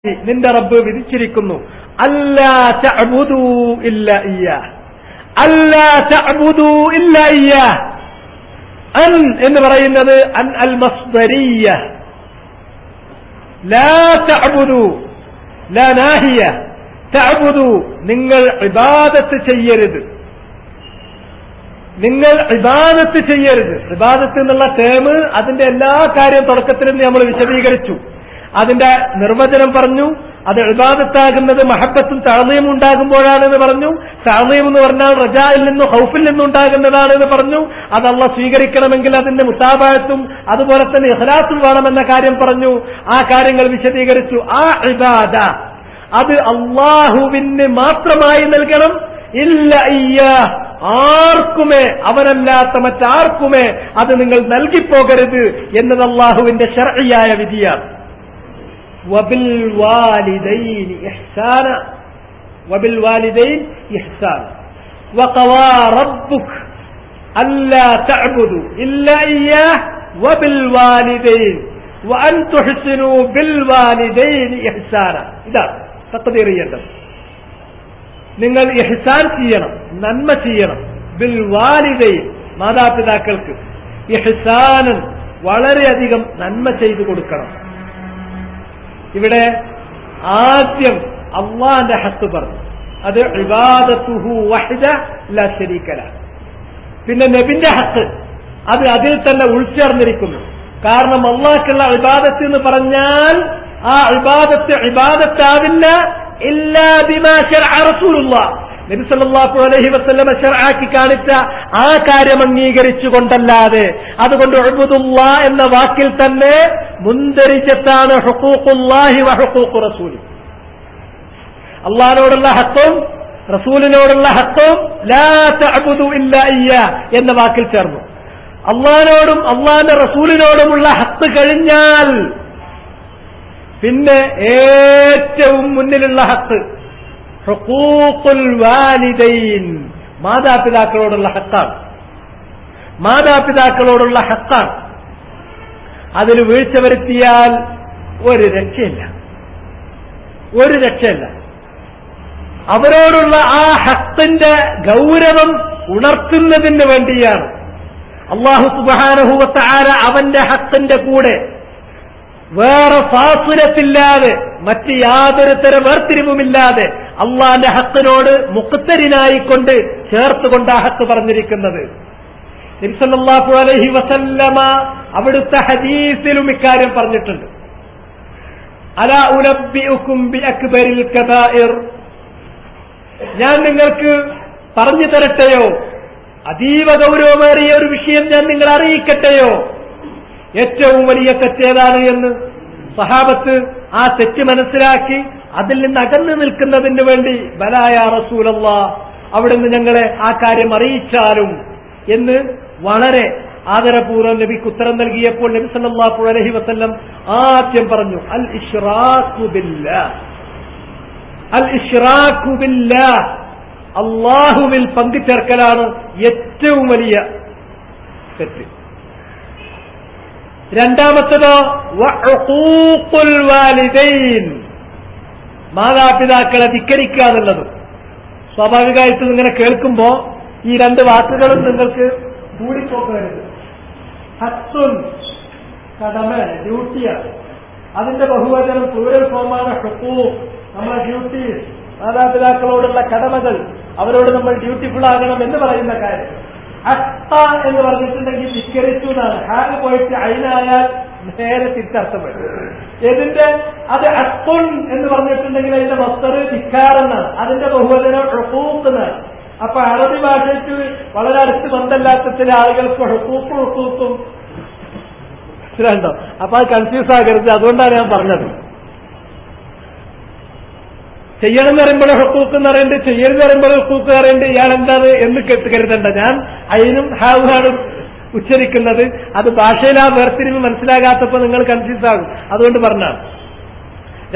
നിന്റെ റബ്ബ് വിധിച്ചിരിക്കുന്നു അല്ലാ തഅബുദൂ ഇല്ലാ ഇയ്യാഹ്, അല്ലാ തഅബുദൂ ഇല്ലാ ഇയ്യാഹ്. അൻ എന്ന് പറയുന്നത് അൻ അൽ മസ്ദരിയ്യ, ലാ തഅബുദൂ ലാ നാഹിയ, തഅബുദൂ നിങ്ങൾ ഇബാദത്ത് ചെയ്യരുത്, നിങ്ങൾ ഇബാദത്ത് ചെയ്യരുത്. ഇബാദത്ത് എന്നുള്ള ടേം അതിന്റെ എല്ലാ കാര്യം തുടക്കത്തിലും നമ്മൾ വിശദീകരിച്ചു. അതിന്റെ നിർവചനം പറഞ്ഞു. അത് ഇബാദത്താകുന്നത് മഹബത്തും തഅളീമും ഉണ്ടാകുമ്പോഴാണെന്ന് പറഞ്ഞു. തഅളീം എന്ന് പറഞ്ഞാൽ റജായിൽ നിന്നും ഖൗഫിൽ നിന്നും ഉണ്ടാകുന്നതാണെന്ന് പറഞ്ഞു. അത് അല്ലാഹ് സ്വീകരിക്കണമെങ്കിൽ അതിന്റെ മുതാബഅത്തും അതുപോലെ തന്നെ ഇഖ്ലാസും വേണമെന്ന കാര്യം പറഞ്ഞു. ആ കാര്യങ്ങൾ വിശദീകരിച്ചു. ആ ഇബാദ അത് അല്ലാഹുവിന് മാത്രമായി നൽകണം. ഇല്ല ഇയ്യാഹ്, ആർക്കുമേ, അവനല്ലാത്ത മറ്റാർക്കുമേ അത് നിങ്ങൾ നൽകിപ്പോകരുത് എന്നത് അല്ലാഹുവിന്റെ ശർഇയായ വിധിയാണ്. وبالوالدين إحسانا وبالوالدين إحسانا وقضى ربك ألا تعبدوا إلا إياه وبالوالدين وأن تحسنوا بالوالدين إحسانا. إذا تقديريا നിങ്ങൾ ഇഹ്സാൻ ചെയ്യണം, നന്മ ചെയ്യണം. ബിൽ വാലിദൈൻ, മാതാപിതാക്കൾക്ക് ഇഹ്സാനൻ, വളരെയധികം നന്മ ചെയ്തു കൊടുക്കണം. ഇവിടെ ആദ്യം അല്ലാഹുവിന്റെ ഹഖ് പറഞ്ഞു, അത് ഇബാദത്തുഹു വഹ്ദ ലാ ശരീക ലഹ്. പിന്നെ നബിന്റെ ഹഖ്, അത് അതിൽ തന്നെ ഉൾച്ചേർന്നിരിക്കുന്നു. കാരണം അല്ലാഹുക്കുള്ള ഇബാദത്ത് എന്ന് പറഞ്ഞാൽ ആ ഇബാദത്ത് ഇബാദത്താവില്ല ഇല്ലാ ബിമാ ശറഅ റസൂലുള്ളാഹ്, നബി സല്ലല്ലാഹു അലൈഹി വസല്ലം ശർആക്കി കാണിച്ച ആ കാര്യം അംഗീകരിച്ചുകൊണ്ടല്ലാതെ. അതുകൊണ്ട് ഉഅ്ബുദുല്ലാഹ് എന്ന വാക്കിൽ തന്നെ മുൻദരിജത്താണ് ഹുഖൂഖുല്ലാഹി വ ഹുഖൂഖു റസൂലി. അല്ലാഹുവിനോടുള്ള ഹഖും റസൂലിനോടുള്ള ഹഖും ലാ തഅബുദു ഇല്ലാ ഇയ്യാ എന്ന വാക്കിൽ ചേർന്നു. അല്ലാഹുവിനോടും അല്ലാഹുവിന്റെ റസൂലിനോടുമുള്ള ഹഖ് കഴിഞ്ഞാൽ പിന്നെ ഏറ്റവും മുന്നിലുള്ള ഹഖ് ഹുഖൂഖുൽ വാലിദൈൻ, മാതാപിതാക്കളോടുള്ള ഹഖാണ്. മാതാപിതാക്കളോടുള്ള ഹഖാണ്. അതിൽ വീഴ്ച വരുത്തിയാൽ ഒരു രക്ഷയില്ല, ഒരു രക്ഷയില്ല. അവരോടുള്ള ആ ഹഖിന്റെ ഗൗരവം ഉണർത്തുന്നതിന് വേണ്ടിയാണ് അല്ലാഹു സുബ്ഹാനഹു വ തആല അവന്റെ ഹഖിന്റെ കൂടെ വേറെ ഫാസിലത്തില്ലാതെ, മറ്റ് യാതൊരു തരം വേർതിരിവുമില്ലാതെ അള്ളാന്റെ ഹക്കിനോട് മുഖ്തരിനായിക്കൊണ്ട് ചേർത്തുകൊണ്ട് ആ ഹക്ക് പറഞ്ഞിരിക്കുന്നത്. നബി സല്ലല്ലാഹു അലൈഹി വസല്ലമ അവിടുത്തെ ഹദീസിലും ഇക്കാര്യം പറഞ്ഞിട്ടുണ്ട്. അലാ ഉനബ്ബിഉകും ബിഅക്ബരിൽ കബായിർ, ഞാൻ നിങ്ങൾക്ക് പറഞ്ഞു തരട്ടെയോ, അതീവ ഗൗരവമേറിയ ഒരു വിഷയം ഞാൻ നിങ്ങളെ അറിയിക്കട്ടെയോ, ഏറ്റവും വലിയ തെറ്റേതാണ് എന്ന്. സഹാബത്ത് ആ തെറ്റ് മനസ്സിലാക്കി അതിൽ നിന്ന് അകന്നു നിൽക്കുന്നതിന് വേണ്ടി ബലാ യാ റസൂലല്ലാഹ്, അവിടുന്ന് ഞങ്ങളെ ആ കാര്യം അറിയിച്ചാലും എന്ന് വളരെ ആദരപൂർവ്വം നബിക്ക് ഉത്തരം നൽകിയപ്പോൾ നബി സല്ലല്ലാഹു അലൈഹി വസല്ലം ആദ്യം പറഞ്ഞു, അൽ ഇശ്റാഖു ബില്ലാഹ്, അൽ ഇശ്റാഖു ബില്ലാഹ്, അല്ലാഹുവിൽ പങ്കുചേർക്കലാണ് ഏറ്റവും വലിയ തെറ്റ്. രണ്ടാമത്തേതോ വഉഖൂഖുൽ വാലിദൈൻ, മാതാപിതാക്കളെ ധിക്കരിക്കുക എന്നുള്ളത്. സ്വാഭാവികമായിട്ടും ഇങ്ങനെ കേൾക്കുമ്പോ ഈ രണ്ട് വാക്കുകളും നിങ്ങൾക്ക് കൂടിപ്പോക്കരുത്. ഹഖ്ഖുൻ, കടമ, ഡ്യൂട്ടിയാണ്. അതിന്റെ ബഹുവചനം പ്ലൂറൽ ഫോമാണ് ഹുഖൂഖ്, നമ്മുടെ ഡ്യൂട്ടീസ്, മാതാപിതാക്കളോടുള്ള കടമകൾ, അവരോട് നമ്മൾ ഡ്യൂട്ടിഫുൾ ആകണം എന്ന് പറയുന്ന കാര്യം. ഹഖ്ഖ എന്ന് പറഞ്ഞിട്ടുണ്ടെങ്കിൽ ധിക്കരിച്ചു എന്നാണ്. ഹാഗ് പോയിട്ട് അയിനായാൽ നേരെ തിരിച്ചർത്ഥം വരും. ഇതിന്റെ അത് ഹഖ്ഖുൻ എന്ന് പറഞ്ഞിട്ടുണ്ടെങ്കിൽ അതിന്റെ മസ്ദർ ധിക്കാറെന്നാണ്, അതിന്റെ ബഹുവചനം ഹുഖൂഖ് എന്നാണ്. അപ്പൊ അറബി ഭാഷയ്ക്ക് വളരെ അടുത്ത് ബന്ധമില്ലാത്ത ചില ആളുകൾക്ക് ഹുഖൂഖും മനസ്സിലാണ്ടോ? അപ്പൊ അത് കൺഫ്യൂസ് ആകരുത്, അതുകൊണ്ടാണ് ഞാൻ പറഞ്ഞത്. ചെയ്യണം എന്ന് പറയുമ്പോൾ ഹുഖൂഖ് എന്ന് പറയുന്നുണ്ട്, ചെയ്യരുന്ന് പറയുമ്പോൾ ഹുഖൂഖ് പറയുന്നുണ്ട്. ഇയാൾ എന്താണ് എന്ന് കരുതണ്ട. ഞാൻ അയിനും ഹാവുമാണ് ഉച്ചരിക്കുന്നത്. അത് ഭാഷയിൽ ആ വേർതിരിവ് മനസ്സിലാകാത്തപ്പോൾ നിങ്ങൾ കൺഫ്യൂസ് ആകും, അതുകൊണ്ട് പറഞ്ഞാണ്.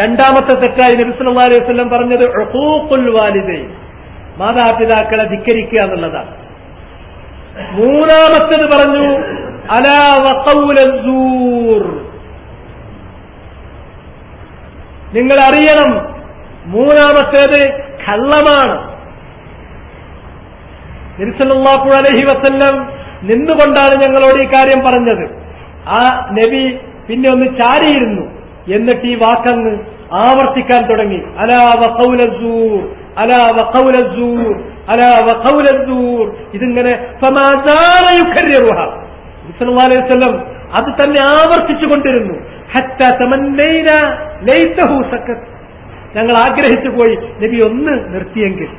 രണ്ടാമത്തെ തെറ്റായി നബി സല്ലല്ലാഹു അലൈഹി വസല്ലം പറഞ്ഞത് ഉഖൂഖുൽ വാലിദൈൻ, മാതാപിതാക്കളെ ധിക്കരിക്കുക എന്നുള്ളതാണ്. മൂന്നാമത്തേത് പറഞ്ഞു അലാ വഖൗലസ്സൂർ, നിങ്ങൾ അറിയണം. മൂന്നാമത്തേത് കള്ളമാണ്. നബി സല്ലല്ലാഹു അലൈഹി വസല്ലം നിന്നുകൊണ്ടാണ് ഞങ്ങളോട് ഈ കാര്യം പറഞ്ഞത്. ആ നബി പിന്നെ ഒന്ന് ചാരിയിരുന്നു. എന്നിട്ട് ഈ വാക്കങ്ങ് ആവർത്തിക്കാൻ തുടങ്ങി. അലാ വഖൗല സൂർ, അലാ വഖൗല സൂർ, അലാ വഖൗല സൂർ. ഇതിങ്ങനെ ഫമാസാല യുകർരിറുഹ. നബി സല്ലല്ലാഹു അലൈഹി വസല്ലം അത് തന്നെ ആവർത്തിച്ചു കൊണ്ടിരുന്നു. ഹത്താ തമന്നൈന ലൈതഹു സക്കത്ത്. ഞങ്ങൾ ആഗ്രഹിച്ചു പോയി നബി ഒന്ന് നിർത്തിയെങ്കിൽ.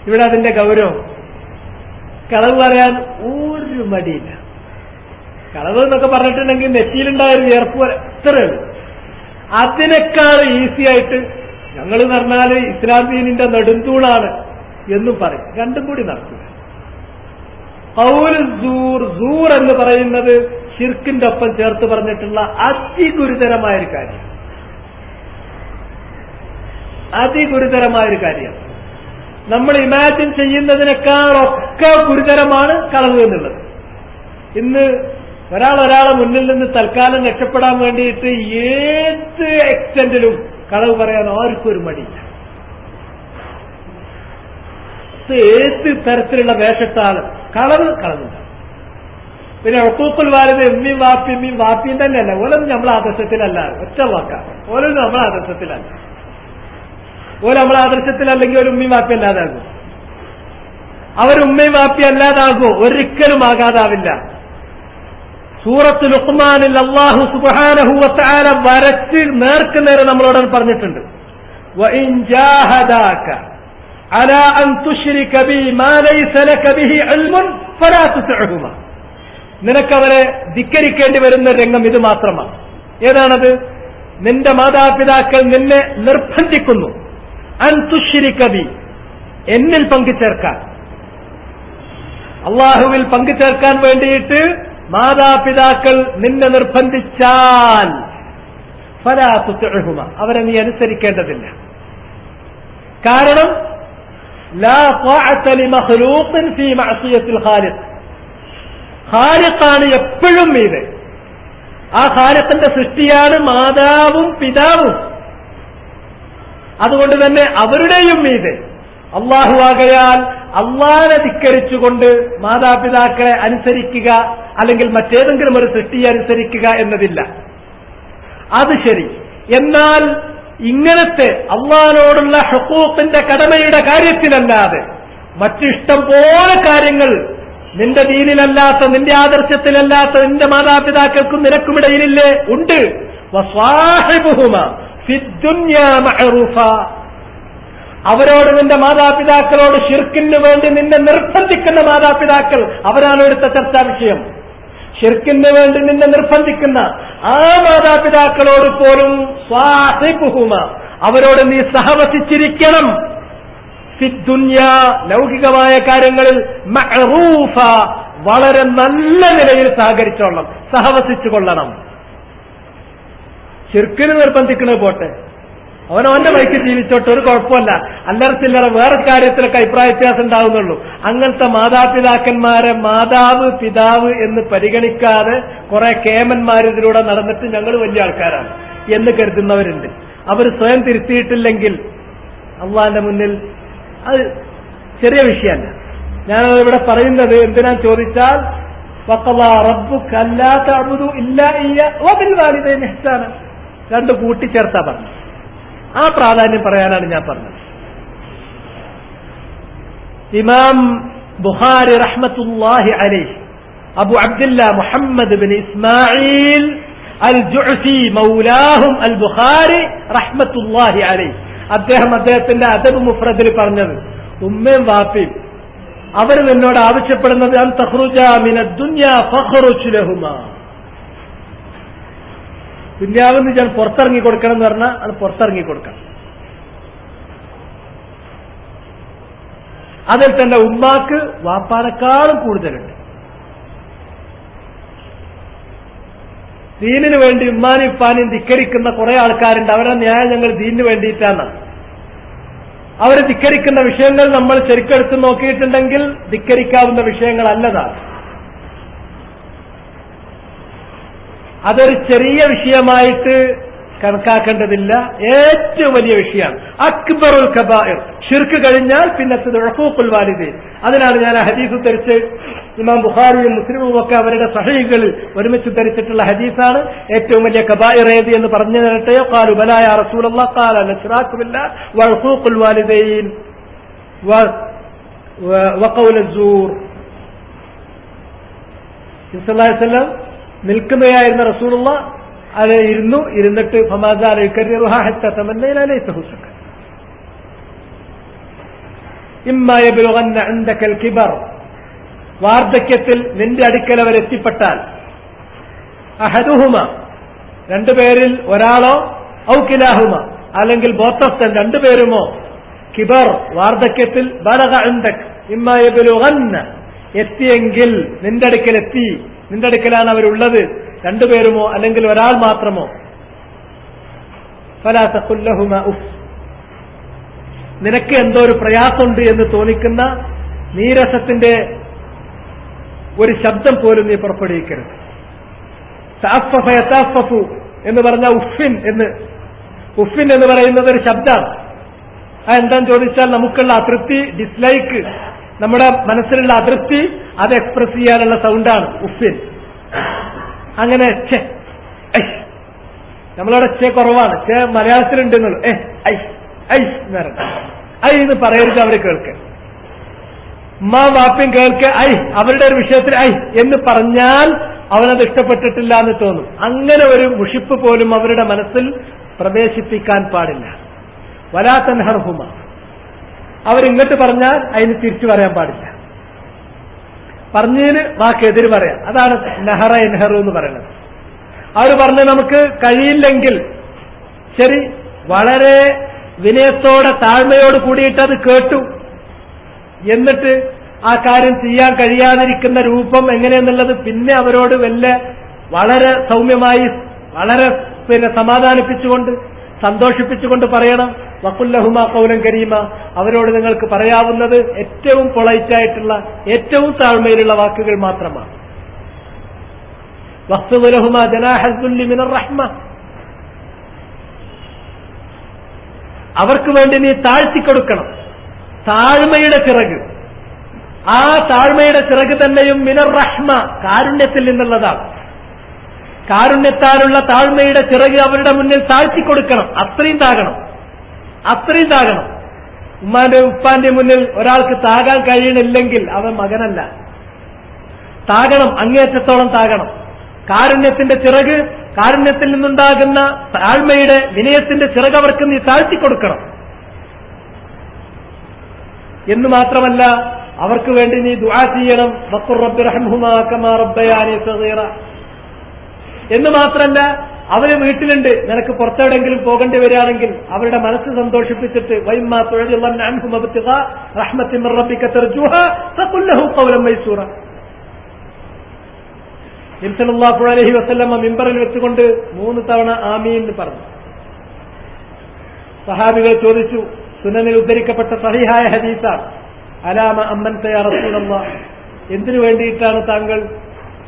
ഇവിടെ അതിന്റെ ഗൗരവം. കളവ് പറയാൻ ഒരു മടിയില്ല. കളവ് എന്നൊക്കെ പറഞ്ഞിട്ടുണ്ടെങ്കിൽ നെറ്റിയിലുണ്ടായൊരു വിയർപ്പ് ഇത്രയുള്ളൂ. അതിനേക്കാൾ ഈസി ആയിട്ട് ഞങ്ങൾ എന്ന് പറഞ്ഞാൽ ഇസ്ലാം ദീനിന്റെ നെടുന്തൂണാണ് എന്നും പറയും. രണ്ടും കൂടി നടക്കുക. ഖൗലു സൂർ, സൂർ എന്ന് പറയുന്നത് ശിർക്കിന്റെ ഒപ്പം ചേർത്ത് പറഞ്ഞിട്ടുള്ള അതിഗുരുതരമായൊരു കാര്യം. അതിഗുരുതരമായൊരു കാര്യം. നമ്മൾ ഇമാജിൻ ചെയ്യുന്നതിനേക്കാളൊക്കെ ഗുരുതരമാണ് കളവ് എന്നുള്ളത്. ഇന്ന് ഒരാളെ മുന്നിൽ നിന്ന് തൽക്കാലം രക്ഷപ്പെടാൻ വേണ്ടിയിട്ട് ഏത് എക്സ്റ്റെന്റിലും കളവ് പറയാൻ ആർക്കും ഒരു മടിയില്ല. ഏത് തരത്തിലുള്ള വേഷത്താലും കളവുണ്ടാവും. പിന്നെ ഒക്കൂക്കുൽ വാലിദ് എമ്മയും വാപ്പിയും തന്നെയല്ല. ഓലൊന്നും നമ്മളെ ആദർശത്തിലല്ല. ഒറ്റ വാക്കാണ്. ഓലൊന്നും നമ്മളെ ആദർശത്തിലല്ല. ഓല നമ്മളെ ആദർശത്തിലല്ലെങ്കിൽ ഒരു ഉമ്മയും വാപ്പി അല്ലാതാകും. അവരുമ്മയും വാപ്പി അല്ലാതാകുമോ? ഒരിക്കലും ആകാതാവില്ല. സൂറത്ത് ലുഖ്മാനിൽ അല്ലാഹു സുബ്ഹാനഹു വ തആല വരച്ച് നേർക്കുനേരെ നമ്മളോട് പറഞ്ഞിട്ടുണ്ട്. വഇൻ ജാഹദാക അലാ അൻ തുശ്രിക ബി മാ ലൈസ ലക ബിഹി ഇൽമുൻ ഫലാ തുതിഉഹുമാ. നിനക്കവരെ ധിക്കരിക്കേണ്ടി വരുന്ന രംഗം ഇത് മാത്രമാണ്. ഏതാണത്? നിന്റെ മാതാപിതാക്കൾ നിന്നെ നിർബന്ധിക്കുന്നു അൻ തുശ്രിക ബി, എന്നിൽ പങ്കുചേർക്കാൻ, അള്ളാഹുവിൽ പങ്കുചേർക്കാൻ വേണ്ടിയിട്ട് മാതാപിതാക്കൾ നിന്നെ നിർബന്ധിച്ചാൽ ഫലാ തുതിഉഹുമാ, അവരെ നീ അനുസരിക്കേണ്ടതില്ല. കാരണം ലാ ത്വാഅത ലിമഖ്ലൂഖിൻ ഫീ മഅസിയത്തിൽ ഖാലിഖ്. ഖാലിഖാണ് എപ്പോഴും മീതെ. ആ ഖാലിഖിന്റെ സൃഷ്ടിയാണ് മാതാവും പിതാവും. അതുകൊണ്ട് തന്നെ അവരുടെയും മീതെ അള്ളാഹു ആകയാൽ അള്ളാഹനെ ധിക്കരിച്ചുകൊണ്ട് മാതാപിതാക്കളെ അനുസരിക്കുക അല്ലെങ്കിൽ മറ്റേതെങ്കിലും ഒരു സൃഷ്ടിയെ അനുസരിക്കുക എന്നതില്ല. അത് ശരി. എന്നാൽ ഇങ്ങനത്തെ അള്ളാഹിനോടുള്ള ഹുഖൂഖിന്റെ കടമയുടെ കാര്യത്തിലല്ലാതെ മറ്റിഷ്ടം പോലെ കാര്യങ്ങൾ നിന്റെ ദീനിലല്ലാത്ത, നിന്റെ ആദർശത്തിലല്ലാത്ത നിന്റെ മാതാപിതാക്കൾക്കും നിനക്കുമിടയിലില്ലേ? ഉണ്ട്. വസ്വാഹിബുഹുമാ ഫിദ്ദുന്യാ മഅറൂഫാ. അവരോട് നിന്റെ മാതാപിതാക്കളോട് ശിർക്കിന് വേണ്ടി നിന്നെ നിർബന്ധിക്കുന്ന മാതാപിതാക്കൾ, അവരാണ് എടുത്ത ചർച്ചാ വിഷയം. ശിർക്കിന് വേണ്ടി നിന്നെ നിർബന്ധിക്കുന്ന ആ മാതാപിതാക്കളോട് പോലും സ്വാഹിബുഹുമ, അവരോട് നീ സഹവസിച്ചിരിക്കണം. ഫിദ്ദുന്യാ, ലൗകികമായ കാര്യങ്ങളിൽ, മഅറൂഫ, വളരെ നല്ല നിലയിൽ സഹകരിച്ചോളണം, സഹവസിച്ചു കൊള്ളണം. ശിർക്കിന് നിർബന്ധിക്കുന്നത് പോട്ടെ, അവനവന്റെ വഴിക്ക് ജീവിച്ചോട്ടെ, ഒരു കുഴപ്പമല്ല. അല്ലറ ചില്ലറ വേറെ കാര്യത്തിലൊക്കെ അഭിപ്രായ വ്യത്യാസം ഉണ്ടാവുന്നുള്ളൂ. അങ്ങനത്തെ മാതാപിതാക്കന്മാരെ മാതാവ് പിതാവ് എന്ന് പരിഗണിക്കാതെ കുറെ കേമന്മാരിതിലൂടെ നടന്നിട്ട് ഞങ്ങൾ വലിയ ആൾക്കാരാണ് എന്ന് കരുതുന്നവരുണ്ട്. അവർ സ്വയം തിരുത്തിയിട്ടില്ലെങ്കിൽ അള്ളാന്റെ മുന്നിൽ അത് ചെറിയ വിഷയമല്ല. ഞാനത് ഇവിടെ പറയുന്നത് എന്തിനാ ചോദിച്ചാൽ, വഖളാ റബ്ബുക അല്ലാ തഅബുദു ഇല്ലാ ഇയ്യാഹു വബിൽ വാലിദൈനി ഇഹ്സാന, രണ്ട് കൂട്ടിച്ചേർത്താ പറഞ്ഞു. ആ പ്രാധാന്യം പറയാനാണ് ഞാൻ പറഞ്ഞത്. ഇമാം ബുഖാരി റഹ്മത്തുള്ളാഹി അലൈഹി, അബു അബ്ദുല്ലാ മുഹമ്മദ് ബിൻ ഇസ്മാഈൽ അൽ ജുഅഫി മൗലാഹും അൽ ബുഖാരി റഹ്മത്തുള്ളാഹി അലൈഹി, അദ്ദേഹത്തിന്റെ അദബ് മുഫ്രദിൽ പറഞ്ഞത്, ഉമ്മയും വാപ്പയും അവർ നിന്നോട് ആവശ്യപ്പെടുന്നത് അൻ തഖ്റുജ മിനദ് ദുനിയ ഫഖ്റുജ് ലഹുമാ, ദുന്യാവിന്ന് ഞാൻ പുറത്തിറങ്ങി കൊടുക്കണം എന്ന് പറഞ്ഞാൽ അത് പുറത്തിറങ്ങി കൊടുക്കണം. അതിൽ തന്നെ ഉമ്മാക്ക് വാപ്പാനേക്കാളും കൂടുതലുണ്ട്. ദീനിന് വേണ്ടി ഉമ്മാനും ഉപ്പാനും ധിക്കരിക്കുന്ന കുറെ ആൾക്കാരുണ്ട്. അവരുടെ ന്യായം ഞങ്ങൾ ദീനിന് വേണ്ടിയിട്ടാണ്. അവർ ധിക്കരിക്കുന്ന വിഷയങ്ങൾ നമ്മൾ ശരിക്കെടുത്ത് നോക്കിയിട്ടുണ്ടെങ്കിൽ ധിക്കരിക്കാവുന്ന വിഷയങ്ങളല്ലതാണ്. അതൊരു ചെറിയ വിഷയമായിട്ട് കണക്കാക്കേണ്ടതില്ല. ഏറ്റവും വലിയ വിഷയമാണ് അക്ബറുൽ കബായിർ. ഷിർക്ക് കഴിഞ്ഞാൽ പിന്നത്തത് ഉഖൂഖുൽ വാലിദൈൻ. അതിനാണ് ഞാൻ ഹദീസ് ഉദ്ധരിച്ച് ഇമാം ബുഖാരിയും മുസ്ലിമും ഒക്കെ അവരുടെ സഹീഹുകളിൽ ഒരുമിച്ച് ഉദ്ധരിച്ചിട്ടുള്ള ഹദീസാണ്. ഏറ്റവും വലിയ കബായിർ ഏത് എന്ന് പറഞ്ഞു തരട്ടെയോ? ഖാലു ബലാ യാ റസൂലല്ലാഹ് ഖാല അൽ-ഇശ്റാകു ബില്ലാഹ് വ ഉഖൂഖുൽ വാലിദൈൻ വ ഖൗലു അസ്സൂർ. നബി സല്ലല്ലാഹു അലൈഹി വസല്ലം നിൽക്കുകയായിരുന്ന റസൂലുള്ളാഹ് അത് ഇരുന്നിട്ട് ഫമാസാല യുകർരിറുഹാ ഹത്താ തമന്നൈനാ ലൈസഹു സക ഇമ്മാ യബ്ലുഗന്ന ഇൻദകൽ കിബർ. വാർദ്ധക്യത്തിൽ നിന്റെ അടുക്കൽ അവർ എത്തിപ്പെട്ടാൽ അഹദുഹുമ രണ്ടുപേരിൽ ഒരാളോ ഔ കിലാഹുമ അല്ലെങ്കിൽ ബോത്ത് ഓഫ് ദം രണ്ടുപേരുമോ കിബർ വാർദ്ധക്യത്തിൽ ബലഗ ഇൻദക് ഇമ്മാ യബ്ലുഗന്ന എത്തിയെങ്കിൽ നിന്റെ അടുക്കൽ എത്തി, നിന്റെ അടുക്കലാണ് അവരുള്ളത്, രണ്ടുപേരുമോ അല്ലെങ്കിൽ ഒരാൾ മാത്രമോ. ഫലാ തഖുൽ ലഹുമാ ഉഫ്. നിനക്ക് എന്തോ ഒരു പ്രയാസമുണ്ട് എന്ന് തോന്നിക്കുന്ന നീരസത്തിന്റെ ഒരു ശബ്ദം പോലും നീ പുറപ്പെടുവിക്കരുത്. തഅഫഫ യതഅഫഫു എന്ന് പറഞ്ഞ ഉഫിൻ എന്ന് പറയുന്നത് ഒരു ശബ്ദമാണ്. അതെന്താന്ന് ചോദിച്ചാൽ നമുക്കുള്ള അതൃപ്തി, ഡിസ്ലൈക്ക്, നമ്മുടെ മനസ്സിലുള്ള അതൃപ്തി അത് എക്സ്പ്രസ് ചെയ്യാനുള്ള സൗണ്ടാണ് ഉഫിൻ. അങ്ങനെ നമ്മളവിടെ ചെ കുറവാണ്, ചെ മലയാളത്തിലുണ്ടെന്നുള്ളൂ. എന്ന് പറയരുത്. അവർ കേൾക്ക ഉമ്മാ വാപ്യം കേൾക്ക അവരുടെ ഒരു വിഷയത്തിൽ എന്ന് പറഞ്ഞാൽ അവനത് ഇഷ്ടപ്പെട്ടിട്ടില്ല എന്ന് തോന്നും. അങ്ങനെ ഒരു മുഷിപ്പ് പോലും അവരുടെ മനസ്സിൽ പ്രവേശിപ്പിക്കാൻ പാടില്ല. വലാ തൻഹർഹുമ. അവരിങ്ങോട്ട് പറഞ്ഞാൽ അതിന് തിരിച്ചു പറയാൻ പാടില്ല. പറഞ്ഞതിന് വാക്കെതിര് പറയാം. അതാണ് നഹറ എൻഹറു എന്ന് പറയുന്നത്. അവർ പറഞ്ഞ് നമുക്ക് കഴിയില്ലെങ്കിൽ ശരി, വളരെ വിനയത്തോടെ താഴ്മയോട് കൂടിയിട്ട് അത് കേട്ടു. എന്നിട്ട് ആ കാര്യം ചെയ്യാൻ കഴിയാതിരിക്കുന്ന രൂപം എങ്ങനെയെന്നുള്ളത് പിന്നെ അവരോട് വളരെ സൗമ്യമായി വളരെ സമാധാനിപ്പിച്ചുകൊണ്ട് സന്തോഷിപ്പിച്ചുകൊണ്ട് പറയണം. വഖുല്ലഹുമാ ഖൗലൻ കരീമ. അവരോട് നിങ്ങൾക്ക് പറയാവുന്നത് ഏറ്റവും പൊളൈറ്റായിട്ടുള്ള ഏറ്റവും താഴ്മയിലുള്ള വാക്കുകൾ മാത്രമാണ്. വഖ്ഫിദ് ലഹുമാ ജനാഹൽ ദുല്ലി മിനർ റഹ്മ. അവർക്ക് വേണ്ടി നീ താഴ്ത്തിക്കൊടുക്കണം താഴ്മയുടെ ചിറക്. ആ താഴ്മയുടെ ചിറക് തന്നെയും മിനർ റഹ്മ, കാരുണ്യത്തിൽ നിന്നുള്ളതാണ്. കാരുണ്യത്താലുള്ള താഴ്മയുടെ ചിറക് അവരുടെ മുന്നിൽ താഴ്ത്തിക്കൊടുക്കണം. അത്രയും താകണം. ഉമ്മാന്റെ ഉപ്പാന്റെ മുന്നിൽ ഒരാൾക്ക് താകാൻ കഴിയണില്ലെങ്കിൽ അവൻ മകനല്ല. താകണം, അങ്ങേയറ്റത്തോളം താകണം. കാരുണ്യത്തിന്റെ ചിറക്, കാരുണ്യത്തിൽ നിന്നുണ്ടാകുന്ന താഴ്മയുടെ വിനയത്തിന്റെ ചിറക് അവർക്ക് നീ താഴ്ത്തിക്കൊടുക്കണം എന്ന് മാത്രമല്ല, അവർക്ക് വേണ്ടി നീ ദുആ ചെയ്യണം. വഖുർ റബ്ബി റഹ്മഹുമാ കമാ റബ്ബയാനി സഗീറ എന്ന് മാത്രമല്ല, അവര് വീട്ടിലുണ്ട്, നിനക്ക് പുറത്തെവിടെങ്കിലും പോകേണ്ടി വരികയാണെങ്കിൽ അവരുടെ മനസ്സ് സന്തോഷിപ്പിച്ചിട്ട് വൈമ്മാ തുഅദില്ലന്ന അൻഹും വബ്തിഗാ റഹ്മത്തിൻ മിർ റബ്ബിക തർജൂഹാ ഫഖുൽ ലഹു ഖൗലൻ മൈസൂറ. നബി സല്ലല്ലാഹു അലൈഹി വസല്ലം മിമ്പറിൽ വെച്ചുകൊണ്ട് 3 തവണ ആമീൻ എന്ന് പറഞ്ഞു. സഹാബികൾ ചോദിച്ചു, സുനനിൽ ഉദ്ധരിക്കപ്പെട്ട സഹീഹായ ഹദീസാണ്, അലാമ അമ്മൻത യാ റസൂലല്ലാഹ്, എന്തിനു വേണ്ടിയിട്ടാണ് താങ്കൾ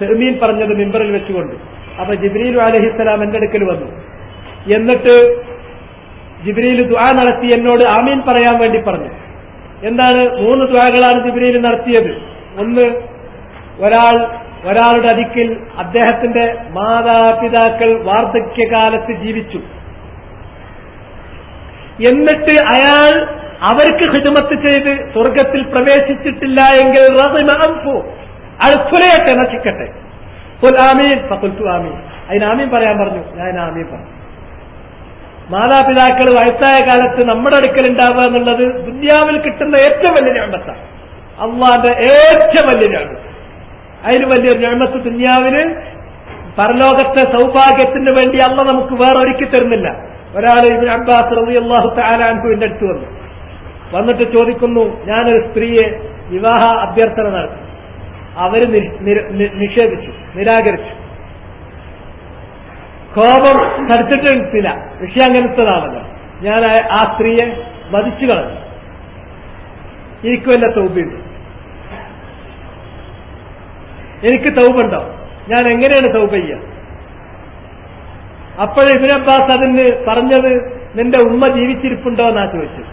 തഅ്മീൻ പറഞ്ഞത് മിമ്പറിൽ വെച്ചുകൊണ്ട്? അപ്പൊ ജിബ്രീൽ അലൈഹിസ്സലാം എന്റെ അടുക്കൽ വന്നു. എന്നിട്ട് ജിബ്രീൽ ദുആ നടത്തി എന്നോട് ആമീൻ പറയാൻ വേണ്ടി പറഞ്ഞു. എന്താണ്? 3 ദുആകളാണ് ജിബ്രീൽ നടത്തിയത്. ഒന്ന്, ഒരാളുടെ അടുക്കൽ അദ്ദേഹത്തിന്റെ മാതാപിതാക്കൾ വാർദ്ധക്യകാലത്ത് ജീവിച്ചു, എന്നിട്ട് അയാൾ അവർക്ക് ഖിദ്മത്ത് ചെയ്ത് സ്വർഗത്തിൽ പ്രവേശിച്ചിട്ടില്ല എങ്കിൽ അൽഫുലയട്ടെ, നശിക്കട്ടെ. ആമീൻ ഫഖുൽതു ആമീൻ. അതിന് ആമീൻ പറയാൻ പറഞ്ഞു. ഞാൻ ആമീൻ പറഞ്ഞു. മാതാപിതാക്കൾ വയസ്സായ കാലത്ത് നമ്മുടെ അടുക്കൽ ഉണ്ടാവുക എന്നുള്ളത് ദുനിയാവിൽ കിട്ടുന്ന ഏറ്റവും വലിയ നിഅമത്താണ്. അള്ളാന്റെ ഏറ്റവും വലിയ നിഅമത്ത്. അതിന് വലിയൊരു നിഅമത്ത് ദുനിയാവിന് പരലോകത്തെ സൗഭാഗ്യത്തിന് വേണ്ടി അള്ളാഹ് നമുക്ക് വേറെ ഒരുക്കി തരുന്നില്ല. ഒരാൾ ഇബ്നു അബ്ബാസ് റളിയല്ലാഹു തആല അൻഹുവിന്റെ അടുത്ത് വന്നിട്ട് ചോദിക്കുന്നു, ഞാനൊരു സ്ത്രീയെ വിവാഹ അഭ്യർത്ഥന നടത്തി, അവര് നിഷേധിച്ചു, നിരാകരിച്ചു. കോപം തടുത്തിട്ടില്ല, വിഷയം അങ്ങനത്തതാണല്ലോ. ഞാൻ ആ സ്ത്രീയെ വധിച്ചു കളഞ്ഞു. എനിക്ക് വല്ല തൗബയുണ്ട്? എനിക്ക് തൗബുണ്ടോ? ഞാൻ എങ്ങനെയാണ് തൗബ ചെയ്യുക? അപ്പോൾ ഇബ്നു അബ്ബാസ് അതിന് പറഞ്ഞത് നിന്റെ ഉമ്മ ജീവിച്ചിരിപ്പുണ്ടോ എന്നാ ചോദിച്ചത്.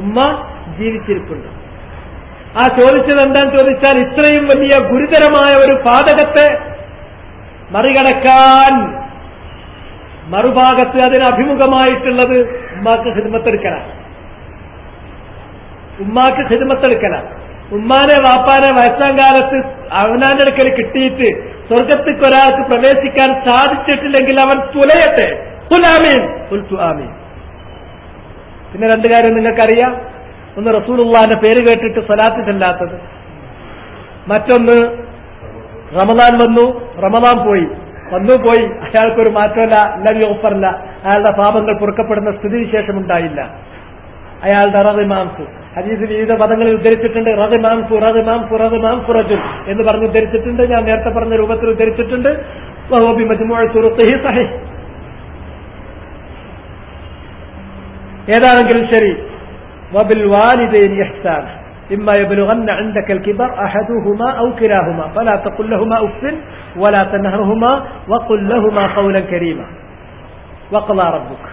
ഉമ്മ ജീവിച്ചിരിപ്പുണ്ടോ? ആ ചോദിച്ചത് എന്താന്ന് ചോദിച്ചാൽ ഇത്രയും വലിയ ഗുരുതരമായ ഒരു പാതകത്തെ മറികടക്കാൻ മറുഭാഗത്ത് അതിന് അഭിമുഖമായിട്ടുള്ളത് ഉമ്മാക്ക് ഖിദ്മത്തെടുക്കലാണ്. ഉമ്മാക്ക് ഖിദ്മത്തെടുക്കലാണ്. ഉമ്മാനെ വാപ്പാനെ വയസ്സാം കാലത്ത് അവനാന്റെ അടുക്കൽ കിട്ടിയിട്ട് സ്വർഗത്തേക്ക് ഒരാൾക്ക് പ്രവേശിക്കാൻ സാധിച്ചിട്ടില്ലെങ്കിൽ അവൻ തുലയട്ടെ. ആമീൻ. ആമീൻ. പിന്നെ രണ്ട് കാര്യം നിങ്ങൾക്കറിയാം. ഒന്ന് റസൂലുള്ളാഹിന്റെ പേര് കേട്ടിട്ട് സ്വലാത്ത് ചെല്ലാത്തത്. മറ്റൊന്ന് റമദാൻ വന്നു, റമദാൻ പോയി, പോയി, അയാൾക്കൊരു മാറ്റമല്ല, ലം യുഗ്ഫർല, അയാളുടെ പാപങ്ങൾ പൊറുക്കപ്പെടുന്ന സ്ഥിതിവിശേഷം ഉണ്ടായില്ല. അയാളുടെ റഗ്മാംസു ഹദീസിൽ വിവിധ പദങ്ങളിൽ ഉദ്ധരിച്ചിട്ടുണ്ട്. റഗ്മാംസു റഗ്മാംസു റഗ്മാംസു റജുൽ എന്ന് പറഞ്ഞ് ഉദ്ധരിച്ചിട്ടുണ്ട്. ഞാൻ നേരത്തെ പറഞ്ഞ രൂപത്തിൽ ഉദ്ധരിച്ചിട്ടുണ്ട്. വഹുവ ബിമജ്മൂഇ തുറുഖിഹി സഹീഹ്. ഏതാണെങ്കിലും ശരി, വബിൽ വാലിദൈനി ഇഹ്സാന ഇമ്മ യബ്ലുഗന്ന ഇൻദക الكبر احدهما او كلاهما فلا تقل لهما اف ولا تنهرهما وقل لهما قولا كريما وقضى ربك.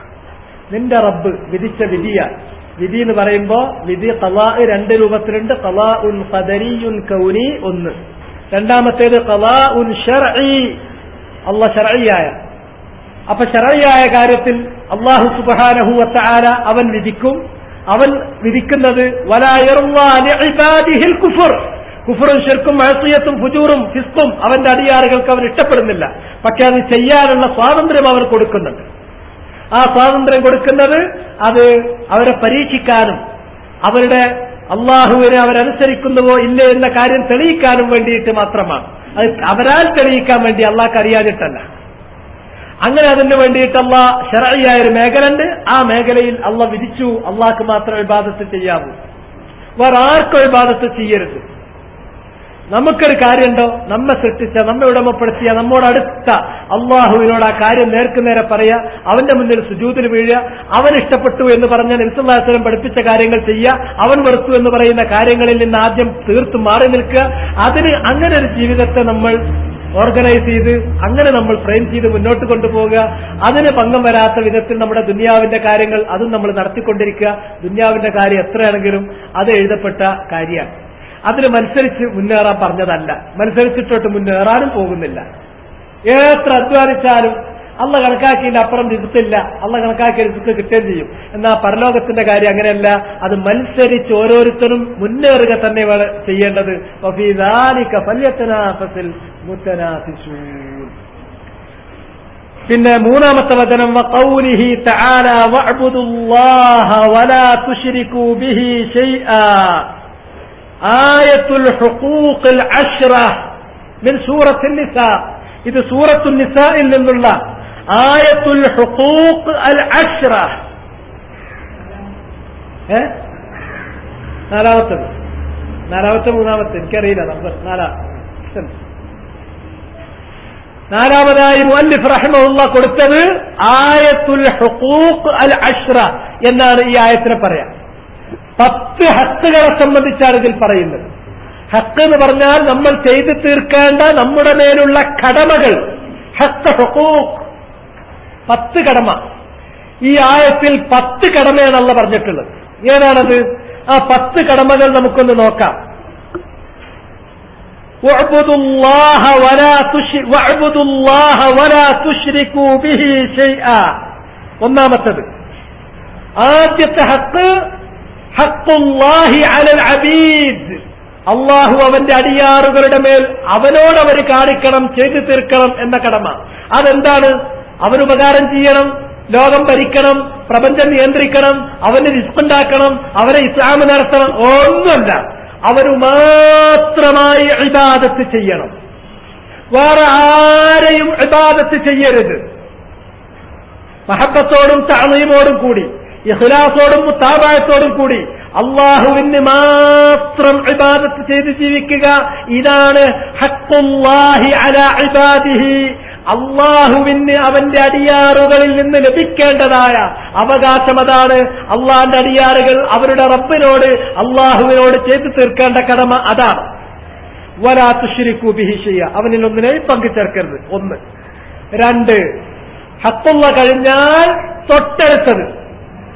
നിന്റെ റബ്ബ് വിധിച്ച വിധിയാണ്. വിധി എന്ന് പറയുമ്പോ വിധി ഖളാ രണ്ട് രൂപത്തിലുണ്ട്. ഖളാഉൻ ഖദരിയുൻ കൗനി ഒന്ന്, രണ്ടാമത്തേത് ഖളാഉൻ ശർഈ, അല്ലാഹ് ശർഈയായ. അപ്പൊ ശർഈയായ കാര്യത്തിൽ അല്ലാഹു സുബ്ഹാനഹു വ തആല അവൻ വിധിക്കും. അവൻ വിധിക്കുന്നത് വലാ യർളാ ലിഇബാദിഹിൽ കുഫർ, കുഫറും ശിർക്കും മഅസിയത്തും ഫുജൂറും ഫിസ്ഖും അവന്റെ അടിയാറുകൾക്ക് അവൻ ഇഷ്ടപ്പെടുന്നില്ല. പക്ഷെ അത് ചെയ്യാനുള്ള സ്വാതന്ത്ര്യം അവർ കൊടുക്കുന്നുണ്ട്. ആ സ്വാതന്ത്ര്യം കൊടുക്കുന്നത് അത് അവരെ പരീക്ഷിക്കാനും അവരുടെ അള്ളാഹുവിനെ അവരനുസരിക്കുന്നുവോ ഇല്ലേ എന്ന കാര്യം തെളിയിക്കാനും വേണ്ടിയിട്ട് മാത്രമാണ്. അത് അവരാൽ തെളിയിക്കാൻ വേണ്ടി അള്ളാഹ്ക്ക് അറിയാതിട്ടല്ല. അങ്ങനെ അതിന് വേണ്ടിയിട്ട് അള്ളാഹ് ശർഈയായ ഒരു മേഖലയുണ്ട്. ആ മേഖലയിൽ അള്ളാഹ് വിധിച്ചു അള്ളാഹ്ക്ക് മാത്രം ഇബാദത്ത് ചെയ്യാവൂ, വേറെ ആർക്കും ഇബാദത്ത് ചെയ്യരുത്. നമുക്കൊരു കാര്യമുണ്ടോ, നമ്മെ സൃഷ്ടിച്ച, നമ്മെ ഉടമപ്പെടുത്തിയ, നമ്മോടടുത്ത അള്ളാഹുവിനോട് ആ കാര്യം നേർക്കുനേരെ പറയാ, അവന്റെ മുന്നിൽ സുജൂദിൽ വീഴുക, അവൻ ഇഷ്ടപ്പെട്ടു എന്ന് പറഞ്ഞ നബി സല്ലല്ലാഹു അലൈഹി വസല്ലം പഠിപ്പിച്ച കാര്യങ്ങൾ ചെയ്യുക, അവൻ വെറുത്തു എന്ന് പറയുന്ന കാര്യങ്ങളിൽ നിന്ന് ആദ്യം തീർത്തും മാറി നിൽക്കുക. അതിന് അങ്ങനെ ഒരു ജീവിതത്തെ നമ്മൾ ഓർഗനൈസ് ചെയ്ത് അങ്ങനെ നമ്മൾ ഫ്രെയിം ചെയ്ത് മുന്നോട്ട് കൊണ്ടുപോവുക. അതിന് ഭംഗം വരാത്ത വിധത്തിൽ നമ്മുടെ ദുനിയാവിന്റെ കാര്യങ്ങൾ അതും നമ്മൾ നടത്തിക്കൊണ്ടിരിക്കുക. ദുനിയാവിന്റെ കാര്യം എത്രയാണെങ്കിലും അത് എഴുതപ്പെട്ട കാര്യമാണ്. അതിന് മത്സരിച്ച് മുന്നേറാൻ പറഞ്ഞതല്ല. മത്സരിച്ചിട്ടോട്ട് മുന്നേറാനും പോകുന്നില്ല. എത്ര അധ്വാനിച്ചാലും അള്ളാഹ് കണക്കാക്കിയില്ല അപ്പുറം റിസ്ക്കില്ല, അള്ളാഹ് കണക്കാക്കിയ റിസ്ക് കിട്ടുകയും ചെയ്യും. എന്നാൽ പരലോകത്തിന്റെ കാര്യം അങ്ങനെയല്ല. അത് മത്സരിച്ച് ഓരോരുത്തരും മുന്നേറുക തന്നെ ചെയ്യേണ്ടത്. വഫീ ദാലിക ഫല്യതനാഫസിൽ മുതനാഫിസൂൻ. പിന്നെ മൂന്നാമത്തെ വചനം വഖൗലിഹി തആല വഅബ്ദുല്ലാഹ വലാ തുശ്രികൂ ബിഹി ശൈആ. ആയത്തുൽ ഹുഖൂഖിൽ അശ്റ മിൻ സൂറത്തുൻ നിസാ. ഇത് സൂറത്തുൻ നിസായിൽ നിന്നുള്ള ആയത്തുൽ ഹുഖൂഖ് അൽ അശ്റ. നാലാമത്തെ മൂന്നാമത്തെ എനിക്കറിയില്ല നമ്പർ. നാലാമതായി മുഅല്ലിഫ് റഹിമഹുല്ലാഹ് കൊടുത്തത് ആയത്തുൽ ഹുഖൂഖ് അൽ അശ്റ എന്നാണ് ഈ ആയത്തിനെ പറയാം. 10 ഹക്കുകളെ സംബന്ധിച്ചാണ് ഇതിൽ പറയുന്നത്. ഹക്ക് എന്ന് പറഞ്ഞാൽ നമ്മൾ ചെയ്തു തീർക്കേണ്ട നമ്മുടെ മേലുള്ള കടമകൾ. ഹക്ക് ഹുഖൂഖ് 10 കടമ. ഈ ആയത്തിൽ 10 കടമയാണ് അല്ലാഹ് പറഞ്ഞിട്ടുള്ളത്. ഏതാണത്? ആ 10 കടമകൾ നമുക്കൊന്ന് നോക്കാം. വഅബ്ദുല്ലാഹ വലാ തുശ്രികൂ ബിഹി ശൈആ. ഒന്നാമത്തേത്, ആദ്യത്തെ ഹക്ക് ഹഖ്ഖുല്ലാഹി അലൽ അബീദ്. അള്ളാഹു അവന്റെ അടിയാറുകളുടെ മേൽ അവനോട് അവർ കാണിക്കണം, ചെയ്തു തീർക്കണം എന്ന കടമ. അതെന്താണ്? അവനുപകാരം ചെയ്യണം, ലോകം ഭരിക്കണം, പ്രപഞ്ചം നിയന്ത്രിക്കണം, അവന് റിസ്ക്കുണ്ടാക്കണം, അവരെ ഇസ്ലാം നടത്തണം. ഒന്നുമല്ല, അവന് മാത്രമായി ഇബാദത്ത് ചെയ്യണം. വേറെ ആരെയും ഇബാദത്ത് ചെയ്യരുത്. മഹബ്ബത്തോടും തഅളീമോടും കൂടി, ഇഖ്ലാസോടും മുതാബഅത്തോടും കൂടി അള്ളാഹുവിന് മാത്രം ഇബാദത്ത് ചെയ്ത് ജീവിക്കുക. ഇതാണ് ഹഖ്ഖുല്ലാഹി അലാ ഇബാദിഹി. അള്ളാഹുവിന് അവന്റെ അടിയാറുകളിൽ നിന്ന് ലഭിക്കേണ്ടതായ അവകാശം അതാണ്. അള്ളാഹിന്റെ അടിയാറുകൾ അവരുടെ റബ്ബിനോട് അള്ളാഹുവിനോട് ചെയ്തു തീർക്കേണ്ട കടമ അതാണ്. വലാ തുശ്രികൂ ബിഹി ശൈഅ. അവനിൽ ഒന്നിനെയും പങ്കുചേർക്കരുത്. ഒന്ന്. 2 ഹഖുള്ള കഴിഞ്ഞാൽ തൊട്ടടുത്തത്.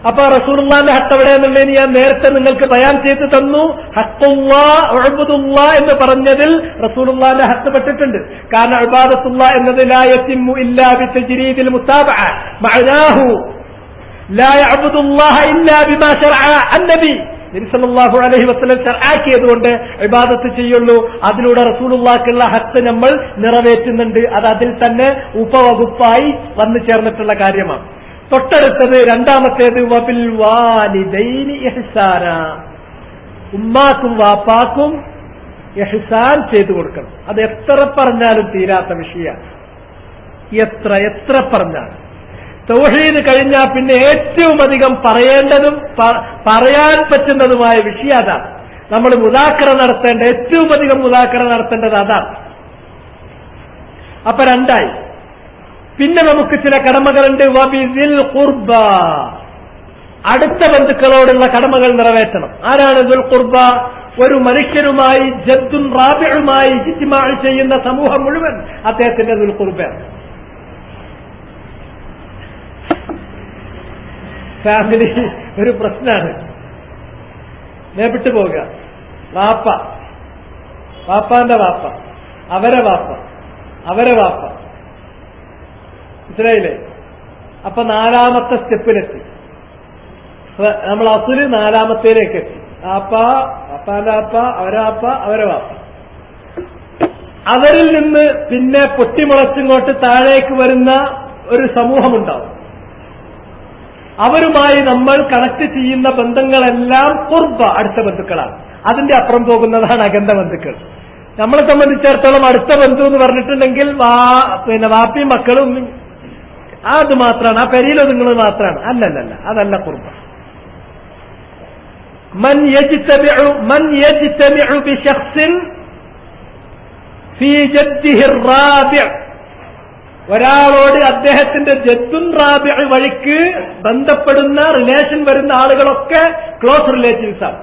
അപ്പൊ റസൂലുള്ളാഹിന്റെ ഹഖ് എവിടെയെന്നുള്ളതിന് ഞാൻ നേരത്തെ നിങ്ങൾക്ക് ബയാൻ ചെയ്ത് തന്നു. ഹഖുല്ലാഹ് ഉഅ്ബുദുല്ലാഹ് എന്ന് പറഞ്ഞതിൽ റസൂലുള്ളാഹിന്റെ ഹഖ് പെട്ടിട്ടുണ്ട്. കാരണം ഇബാദത്തുല്ലാഹ് എന്നത് ലാ യതിമ്മു ഇല്ലാ ബിതജ്രീദിൽ മുതാബഅ മഅനാഹു ലാ യഅ്ബുദുല്ലാഹ ഇല്ലാ ബിമാ ശറഅ അന്നബി. നബി സല്ലല്ലാഹു അലൈഹി വസല്ലം ശർആക്കിയതുകൊണ്ട് ഇബാദത്ത് ചെയ്യുള്ളൂ. അതിലൂടെ റസൂലുള്ളാഹിക്കുള്ള ഹഖ് നമ്മൾ നിറവേറ്റുന്നുണ്ട്. അത് അതിൽ തന്നെ ഉപവകുപ്പായി വന്നു ചേർന്നിട്ടുള്ള കാര്യമാണ്. തൊട്ടടുത്തത് രണ്ടാമത്തേത് വബിൽ വാലിദൈനി ഇഹ്സാന, ഉമ്മാക്കും വാപ്പാക്കും ഇഹ്സാൻ ചെയ്തു കൊടുക്കണം. അത് എത്ര പറഞ്ഞാലും തീരാത്ത വിഷയമാണ്. എത്ര പറഞ്ഞാലും. തൗഹീദ് കഴിഞ്ഞാൽ പിന്നെ ഏറ്റവും അധികം പറയേണ്ടതും പറയാൻ പറ്റുന്നതുമായ വിഷയം അതാണ്. നമ്മൾ മുദാക്കറ നടത്തേണ്ട, ഏറ്റവും അധികം മുദാക്കറ നടത്തേണ്ടത് അതാണ്. അപ്പൊ 2 പിന്നെ നമുക്ക് ചില കടമകളുണ്ട്. വബിദിൽ ഖുർബ, അടുത്ത ബന്ധുക്കളോടുള്ള കടമകൾ നിറവേറ്റണം. ആരാണ് ദുൽ ഖുർബ? ഒരു മനുഷ്യനുമായി ജദ്ദുൻ റാബിഉമായി ഇജ്തിമാ ചെയ്യുന്ന സമൂഹം മുഴുവൻ അദ്ദേഹത്തിന്റെ ദുൽ ഖുർബയാണ്. ഫാമിലി ഒരു പ്രശ്നമാണ്, നേപ്പിട്ട് പോവുക. വാപ്പാന്റെ വാപ്പ, അവരെ വാപ്പ, മനസ്സിലായില്ലേ? അപ്പൊ 4ാമത്തെ സ്റ്റെപ്പിലെത്തി. നമ്മൾ അസുല് 4ാമത്തേലേക്ക് എത്തി. വാപ്പാന്റെ വാപ്പ, അവരെ വാപ്പ. അവരിൽ നിന്ന് പിന്നെ പൊട്ടിമുളച്ചിങ്ങോട്ട് താഴേക്ക് വരുന്ന ഒരു സമൂഹമുണ്ടാവും. അവരുമായി നമ്മൾ കണക്ട് ചെയ്യുന്ന ബന്ധങ്ങളെല്ലാം ഖുർബ, അടുത്ത ബന്ധുക്കളാണ്. അതിന്റെ അപ്പുറം പോകുന്നതാണ് അകന്ന ബന്ധുക്കൾ. നമ്മളെ സംബന്ധിച്ചിടത്തോളം അടുത്ത ബന്ധു എന്ന് പറഞ്ഞിട്ടുണ്ടെങ്കിൽ വാപ്പിയും മക്കളും അത് മാത്രമാണ്, ആ പെരിയിലോ നിങ്ങൾ മാത്രമാണ്. അല്ലല്ല, അതല്ല ഖുർബ. മൻ യജ്തമിഉ ബിശഖ്സിൻ ഫീ ജദ്ദിഹി റാബിഅ, ഒരാളോട് അദ്ദേഹത്തിന്റെ ജദ്ദുൻ റാബിഅ വഴിക്ക് ബന്ധപ്പെടുന്ന റിലേഷൻ വരുന്ന ആളുകളൊക്കെ ക്ലോസ് റിലേറ്റീവ്സാണ്.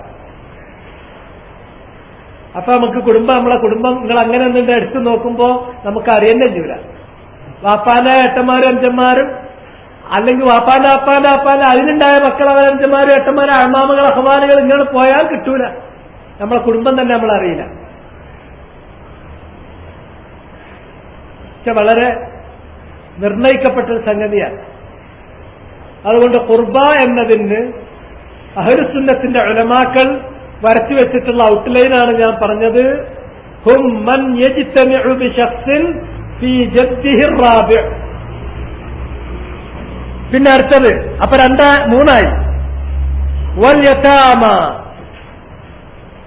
അപ്പൊ നമുക്ക് നമ്മളെ കുടുംബം നിങ്ങൾ അങ്ങനെ എന്തിന്റെ എടുത്തു നോക്കുമ്പോ നമുക്ക് അറിയുന്നേ ചെയ്യൂല. വാപ്പാന്റെ ഏട്ടന്മാരും അഞ്ചന്മാരും, അല്ലെങ്കിൽ വാപ്പാന്റെ അതിനുണ്ടായ മക്കൾ അവരഞ്ചന്മാരും ഏട്ടന്മാരും അമ്മാമകൾ അഹ്വാനുകൾ ഇങ്ങനെ പോയാൽ കിട്ടൂല. നമ്മളെ കുടുംബം തന്നെ നമ്മൾ അറിയില്ല. പക്ഷെ വളരെ നിർണയിക്കപ്പെട്ട സംഗതിയാണ്. അതുകൊണ്ട് ഖുർബ എന്നതിന് അഹ്ലുസുന്നത്തിന്റെ ഉലമാക്കൾ വരച്ചു വെച്ചിട്ടുള്ള ഔട്ട്ലൈനാണ് ഞാൻ പറഞ്ഞത്. ഹും മൻ യജ്തമിഉ ബിശഖ്സിൻ ഫീ ജദ്ദിഹി റാബിഅ. പിന്നെ അടുത്തത് അപ്പൊ 3 വൽ യതാമ,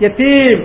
യതീം